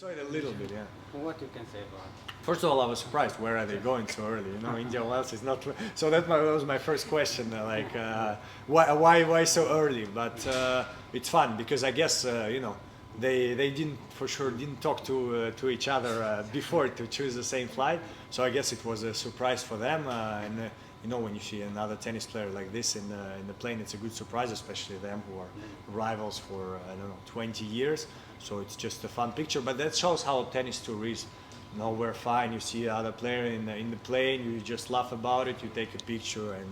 saw it a little bit, yeah. What you can say about it? First of all, I was surprised. Where are they going so early? You know, India Wells is not. So that was my first question. Why so early? But it's fun because I guess they didn't talk to each other before to choose the same flight. So I guess it was a surprise for them. When you see another tennis player like this in the plane, it's a good surprise, especially them who are rivals for 20 years. So it's just a fun picture. But that shows how tennis tour is. We're fine. You see other player in the plane, you just laugh about it, you take a picture, and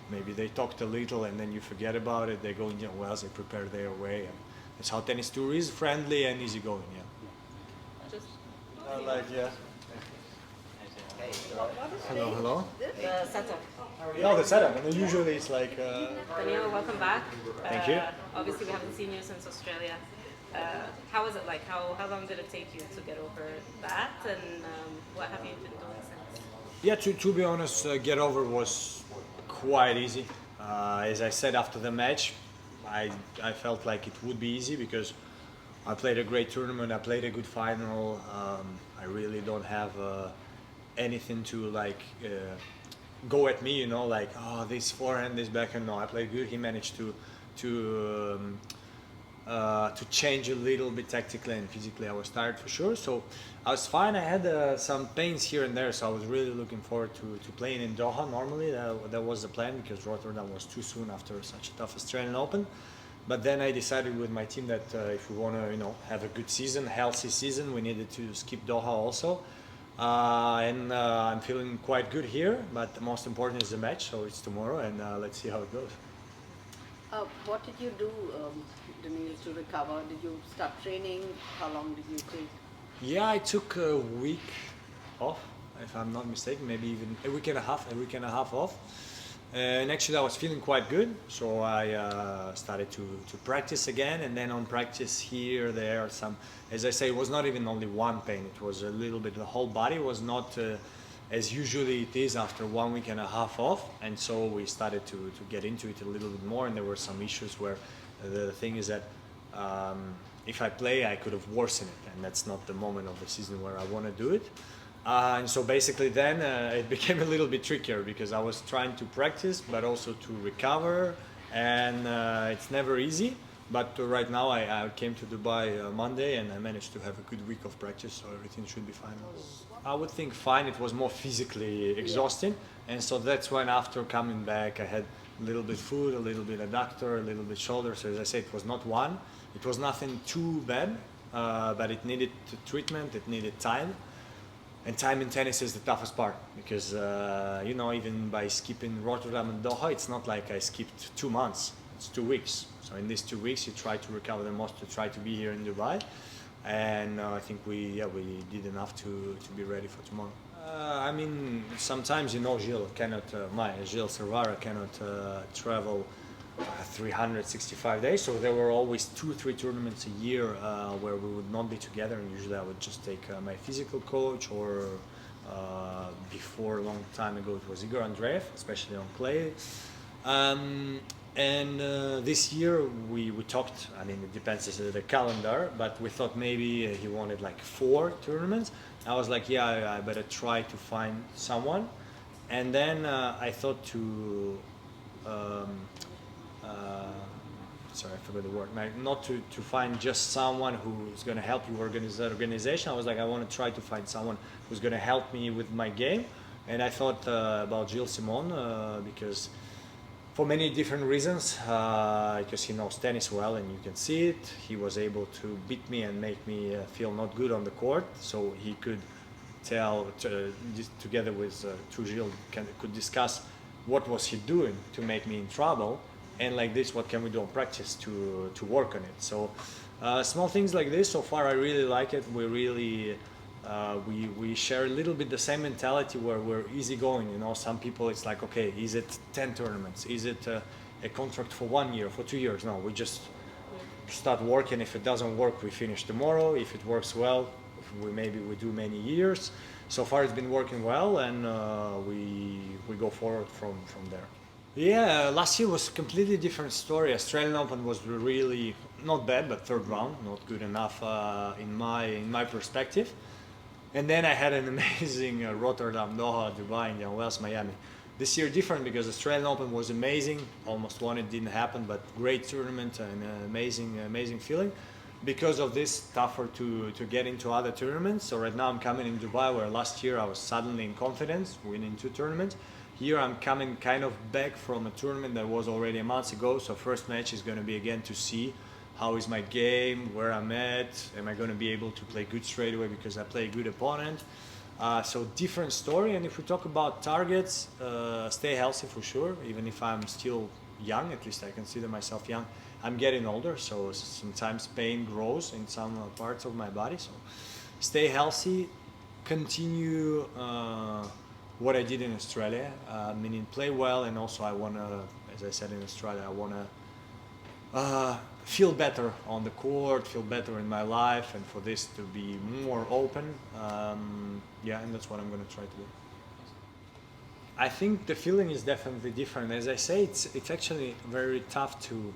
maybe they talked a little, and then you forget about it. They go in Indian Wells, they prepare their way, and that's how tennis tour is, friendly and easygoing. Yeah. Just Hello. the setup. No, the setup. And usually it's like. Daniil, welcome back. Thank you. Obviously, we haven't seen you since Australia. How was it like? How long did it take you to get over that? And what have you been doing since? Yeah, to be honest, get over was quite easy. As I said after the match, I felt like it would be easy because I played a great tournament, I played a good final. I really don't have anything to go at me, this forehand, this backhand. No, I played good. He managed to change a little bit tactically and physically. I was tired for sure, so I was fine. I had some pains here and there, so I was really looking forward to playing in Doha. Normally that was the plan because Rotterdam was too soon after such a tough Australian Open. But then I decided with my team that if we want to have a good season, healthy season, we needed to skip Doha also. I'm feeling quite good here, but the most important is the match, so it's tomorrow, and let's see how it goes. What did you do, Daniil, to recover? Did you start training? How long did you take? Yeah, I took a week off, if I'm not mistaken, maybe even a week and a half off. And actually I was feeling quite good, so I started to practice again, and then on practice here, there, as I say, it was not even only one pain, it was a little bit, the whole body was not as usually it is after 1 week and a half off, and so we started to get into it a little bit more, and there were some issues where the thing is that if I play, I could have worsened it, and that's not the moment of the season where I want to do it. And so basically then it became a little bit trickier because I was trying to practice but also to recover, and it's never easy. But right now I came to Dubai Monday and I managed to have a good week of practice, so everything should be fine. I would think fine, it was more physically exhausting, and so that's when after coming back I had a little bit food, a little bit adductor, a little bit shoulder. So as I said, it was not one, it was nothing too bad, but it needed treatment, it needed time. And time in tennis is the toughest part because, even by skipping Rotterdam and Doha, it's not like I skipped 2 months, it's 2 weeks. So in these 2 weeks, you try to recover the most to try to be here in Dubai. And I think we did enough to be ready for tomorrow. Sometimes, Gilles Servara cannot travel 365 days, so there were always 2-3 tournaments a year where we would not be together, and usually I would just take my physical coach, or before a long time ago it was Igor Andreev, especially on clay. This year we talked, it depends on the calendar, but we thought maybe he wanted 4 tournaments. I was like, yeah, I better try to find someone. And then I thought to sorry, I forgot the word. Not to find just someone who's going to help you organize that organization. I was like, I want to try to find someone who's going to help me with my game. And I thought about Gilles Simon because for many different reasons, because he knows tennis well and you can see it. He was able to beat me and make me feel not good on the court, so he could together with Gilles, could discuss what was he doing to make me in trouble, and like this, what can we do on practice to work on it. So small things like this, so far I really like it. We really we share a little bit the same mentality where we're easygoing. Some people it's like, okay, is it 10 tournaments? Is it a contract for 1 year, for 2 years? No, we just start working. If it doesn't work, we finish tomorrow. If it works well, maybe we do many years. So far it's been working well, and we go forward from there. Yeah, last year was a completely different story. Australian Open was really not bad, but third round, not good enough in my perspective. And then I had an amazing Rotterdam, Doha, Dubai, Indian Wells, Miami. This year different because Australian Open was amazing. Almost won, it didn't happen, but great tournament and amazing feeling. Because of this, tougher to get into other tournaments. So right now I'm coming in Dubai, where last year I was suddenly in confidence, winning 2 tournaments. Here I'm coming kind of back from a tournament that was already a month ago. So first match is going to be again to see how is my game, where I'm at, am I going to be able to play good straight away because I play a good opponent. So different story. And if we talk about targets, stay healthy for sure. Even if I'm still young, at least I consider myself young. I'm getting older, so sometimes pain grows in some parts of my body. So stay healthy, continue what I did in Australia, meaning play well, and also I want to, as I said in Australia, I want to feel better on the court, feel better in my life, and for this to be more open. Yeah, and that's what I'm going to try to do. I think the feeling is definitely different. As I say, it's actually very tough to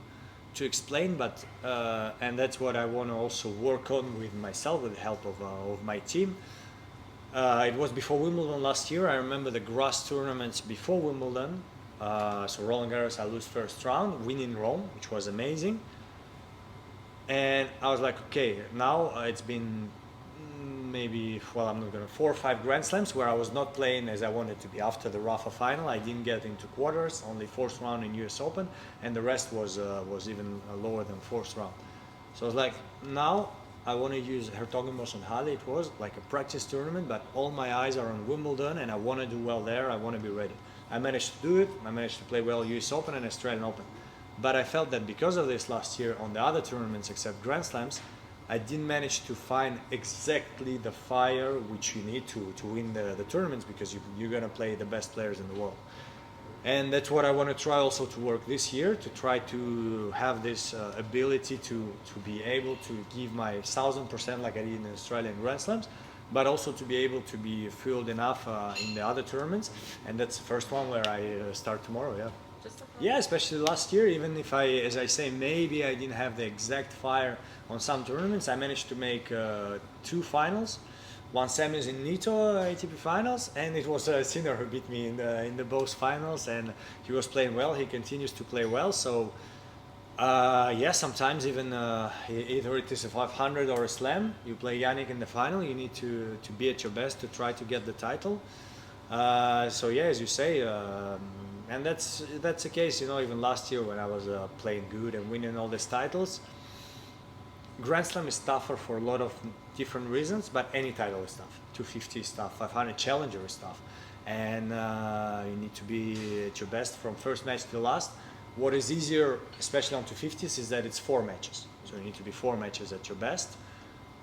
explain, but and that's what I want to also work on with myself, with the help of my team. It was before Wimbledon last year. I remember the grass tournaments before Wimbledon. So Roland Garros, I lose first round, win in Rome, which was amazing. And I was like, okay, now it's been maybe, well, I'm not gonna 4 or 5 Grand Slams where I was not playing as I wanted to be. After the Rafa final, I didn't get into quarters, only 4th round in US Open, and the rest was even lower than 4th round. So I was like, now I want to use Hertogenbosch and Halle. It was like a practice tournament, but all my eyes are on Wimbledon, and I want to do well there. I want to be ready. I managed to do it. I managed to play well US Open and Australian Open. But I felt that because of this last year on the other tournaments except Grand Slams, I didn't manage to find exactly the fire which you need to win the tournaments, because you're going to play the best players in the world. And that's what I want to try also to work this year, to try to have this ability to be able to give my 1000% like I did in Australian Grand Slams, but also to be able to be fueled enough in the other tournaments. And that's the first one where I start tomorrow, yeah. Yeah, especially last year, even if as I say, maybe I didn't have the exact fire on some tournaments, I managed to make 2 finals, 1 semis in Nito ATP finals, and it was Sinner who beat me in the both finals, and he was playing well, he continues to play well, so yeah, sometimes even either it is a 500 or a slam, you play Yannick in the final, you need to be at your best to try to get the title. So yeah, as you say, and that's the case, you know, even last year when I was playing good and winning all these titles. Grand Slam is tougher for a lot of different reasons, but any title is tough. 250 is tough, 500 Challenger is tough, and you need to be at your best from first match to last. What is easier, especially on 250s, is that it's 4 matches, so you need to be 4 matches at your best.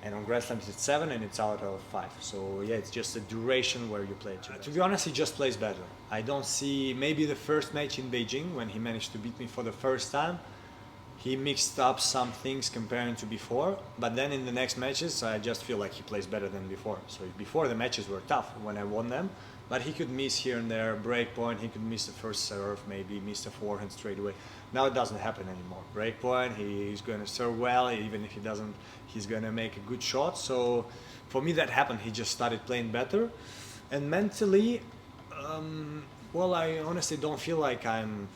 And on Grand Slams it's 7 and it's out of 5. So yeah, it's just a duration where you play. To be honest, he just plays better. I don't see, maybe the first match in Beijing when he managed to beat me for the first time, he mixed up some things comparing to before, but then in the next matches I just feel like he plays better than before. So before the matches were tough when I won them, but he could miss here and there, break point, he could miss the first serve, maybe miss the forehand straight away. Now it doesn't happen anymore. Break point, he's going to serve well, even if he doesn't, he's going to make a good shot. So for me that happened, he just started playing better. And mentally, well, I honestly don't feel like I'm,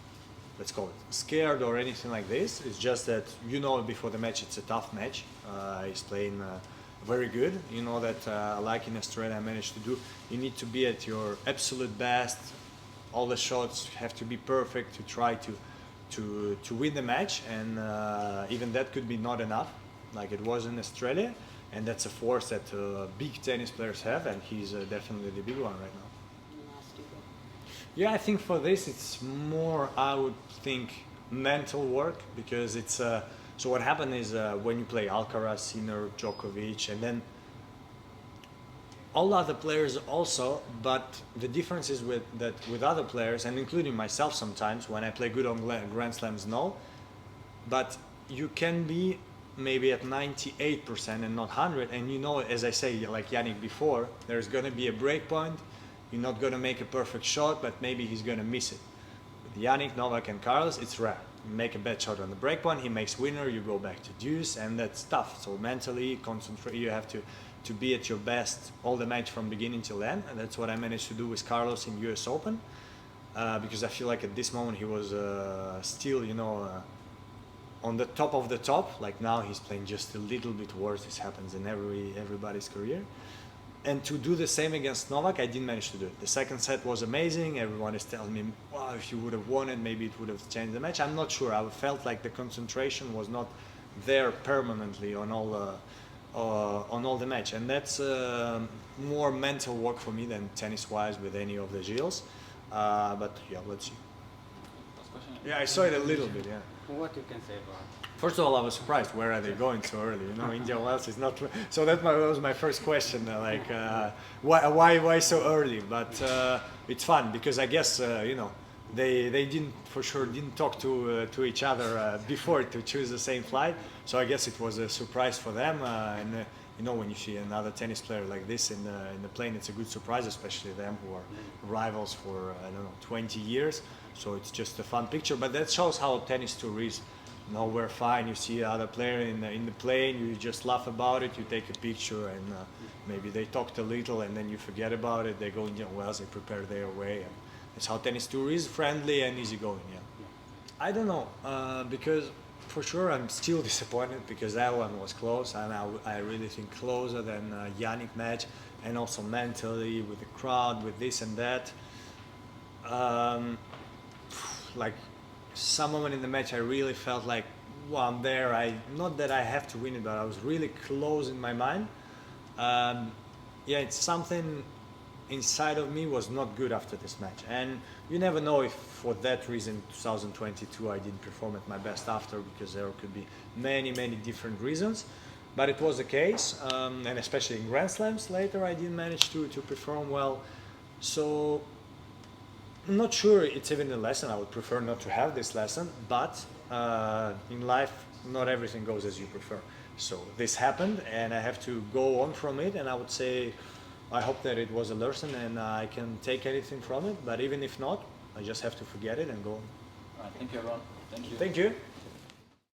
let's call it, scared or anything like this. It's just that, you know, before the match it's a tough match. He's playing very good. You know that like in Australia I managed to do, you need to be at your absolute best. All the shots have to be perfect to try to win the match, and even that could be not enough like it was in Australia, and that's a force that big tennis players have, and he's definitely the big one right now. Yeah, I think for this it's more, I would think, mental work, because it's so what happened is when you play Alcaraz, Sinner, Djokovic, and then all other players also, but the difference is with other players, and including myself sometimes, when I play good on Grand Slams, no, but you can be maybe at 98% and not 100, and you know, as I say, like Yannick before, there's going to be a break point. You're not going to make a perfect shot, but maybe he's going to miss it. With Yannick, Novak and Carlos, it's rare. make a bad shot on the break one, he makes winner, you go back to deuce, and that's tough. So mentally, concentrate. You have to be at your best all the match from beginning till end, and that's what I managed to do with Carlos in US Open, because I feel like at this moment he was still, on the top of the top. Like now he's playing just a little bit worse. This happens in everybody's career. And to do the same against Novak, I didn't manage to do it. The second set was amazing. Everyone is telling me, wow, if you would have won it, maybe it would have changed the match. I'm not sure. I felt like the concentration was not there permanently on all the match. And that's more mental work for me than tennis-wise with any of the Gilles. But yeah, let's see. Last question. Yeah, I saw it a little bit, yeah. What you can say about it? First of all, I was surprised. Where are they going so early? India Wells is not. So that was my first question. Why so early? But it's fun because I guess they didn't talk to each other before to choose the same flight. So I guess it was a surprise for them. And when you see another tennis player like this in the plane, it's a good surprise, especially them who are rivals for 20 years. So it's just a fun picture. But that shows how tennis tour is. We're fine. You see other player in the plane, you just laugh about it, you take a picture, and maybe they talked a little, and then you forget about it. They go in Wells, they prepare their way. And that's how tennis tour is, friendly and easygoing. Yeah. I don't know, because for sure I'm still disappointed because that one was close, and I really think closer than Yannick match, and also mentally with the crowd, with this and that. Like some moment in the match, I really felt like, well, I'm there. Not that I have to win it, but I was really close in my mind. It's something inside of me was not good after this match, and you never know if for that reason 2022 I didn't perform at my best after, because there could be many different reasons, but it was the case, and especially in Grand Slams later I didn't manage to perform well. So I'm not sure it's even a lesson. I would prefer not to have this lesson, but in life not everything goes as you prefer. So this happened and I have to go on from it, and I would say I hope that it was a lesson and I can take anything from it, but even if not, I just have to forget it and go on. All right, thank you everyone. Thank you. Thank you.